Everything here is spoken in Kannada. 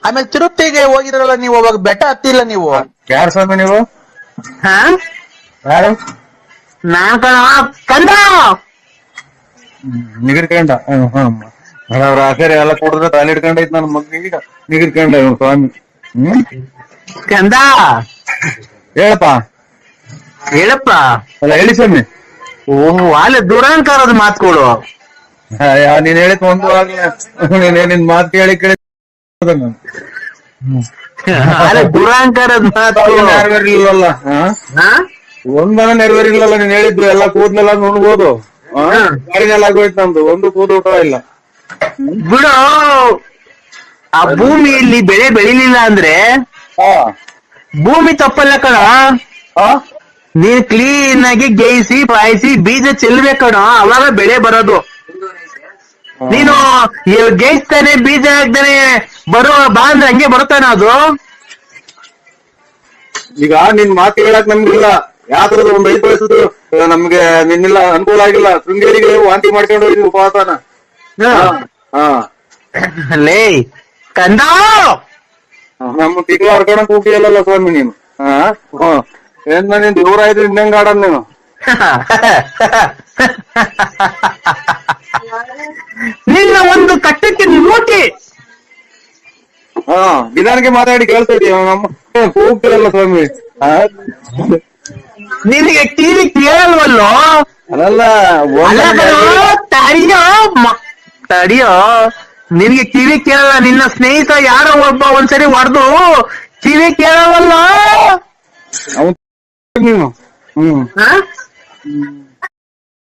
ಆಮೇಲೆ ತಿರುಪತಿಗೆ ಹೋಗಿದ್ರಲ್ಲ ನೀವು, ಅವಾಗ ಬೆಟ್ಟ ಹತ್ತಿಲ್ಲ ನೀವು? ಯಾರು ಸ್ವಾಮಿ ನೀವು? ಹಾ ಯಾರು? ನಾನ್ ಕಂದ ನಿಗಿರ್ಕಂಡ ಸರಿ ಎಲ್ಲ ಕೊಡಿದ್ರೆ ತಾಲಿ ಹಿಡ್ಕೊಂಡೈತ್ ನನ್ನ ಮಗನಿಗೆ ನಿಗಿರ್ಕಂಡ ಸ್ವಾಮಿ. ಕಂದ ಹೇಳಪ್ಪ ಹೇಳಪ್ಪ. ಅಲ್ಲ ಹೇಳಿ ಸ್ವಾಮಿ. ಓಹ್ ಅಲ್ಲ ದುರಂಕಾರದ ಮಾತುಗಳು. ನೀನ್ ಹೇಳಿದ್ ಒಂದು ಆಗ್ಲೇ ನಿನ್ ಮಾತು ಕೇಳಿ ಕೇಳಿ ಅಲ್ಲ ದುರಂಕಾರದ ಮಾತು ನೆರವೇರಿಲ್ಲಲ್ಲ. ಒಂದನ ನೆರವೇರಿಲ್ಲಲ್ಲ ನೀನ್ ಹೇಳಿದ್ದು. ಎಲ್ಲ ಕೂದ್ಲೆಲ್ಲ ನುಣ್ಬೋದು, ಗಾಡಿನೆಲ್ಲ ಆಗೋಯ್ತು ನಮ್ದು, ಒಂದು ಕೂದು ಊಟ ಇಲ್ಲ. ಬಿಡು, ಆ ಭೂಮಿಯಲ್ಲಿ ಬೆಳೆ ಬೆಳಿಲಿಲ್ಲ ಅಂದ್ರೆ ಭೂಮಿ ತಪ್ಪಲ್ಲ ಕಣ. ನೀನ್ ಕ್ಲೀನ್ ಆಗಿ ಗೇಯಿಸಿ ಪಾಯಿಸಿ ಬೀಜ ಚೆಲ್ಬೇಕು ಕಣ, ಅವಾಗ ಬೆಳೆ ಬರೋದು. ನೀನು ಗೇಯಿಸ್ತಾನೆ ಬೀಜ ಹಾಕ್ತಾನೆ ಬರುವ ಬಾ ಅಂದ್ರೆ ಹಂಗೆ ಬರುತ್ತಾನ ಅದು. ಈಗ ನಿನ್ ಮಾತು ಹೇಳಕ್ ನಮ್ಗಿಲ್ಲ, ಯಾವ್ದ್ರದ್ದು ಒಂದ್ 5 ವಯಸ್ಸದು ನಮ್ಗೆ ನಿನ್ನೆಲ್ಲ ಅನುಕೂಲ ಆಗಿಲ್ಲ. ಶೃಂಗೇರಿಗೆ ವಾಂತಿ ಮಾಡ್ಕೊಂಡು ಹೋಗಿ ಉಪವಾಸನ. ಲೇ ಕಂದ, ನಮ್ಮ ತಿಂಗಳ ಹೊರ್ಕೊಳಕ್ ಹೋಗಿಲ್ಲಲ್ಲ ಸ್ವಾಮಿ ನೀನು. ಏನ್ ನೀನ್ ದೂರ ಆಯ್ತು ಇನ್ನಂಗ ಆಡದ್ ನೀನು. ನಿನ್ನ ಒಂದು ಕಟ್ಟಕ್ಕೆ ಮೂಟಿ ನಿಧಾನಕ್ಕೆ ಮಾತಾಡಿ ಕೇಳ್ತಾ ಇದೀಯ. ನಮ್ಮ ಹೋಗ್ತಿರಲ್ಲ ಸ್ವಾಮಿ. ನಿನಗೆ ಟಿವಿ ಕೇಳಲ್ವಲ್ಲೋ? ಅದಲ್ಲ ತಡಿಯೋ, ನಿನ್ಗೆ ಕಿವಿ ಕೇಳಲ್ಲ. ನಿನ್ನ ಸ್ನೇಹಿತ ಯಾರೋ ಒಬ್ಬ ಒಂದ್ಸರಿ ಹೊಡೆದು ಕಿವಿ ಕೇಳವಲ್ಲ ನೀನು.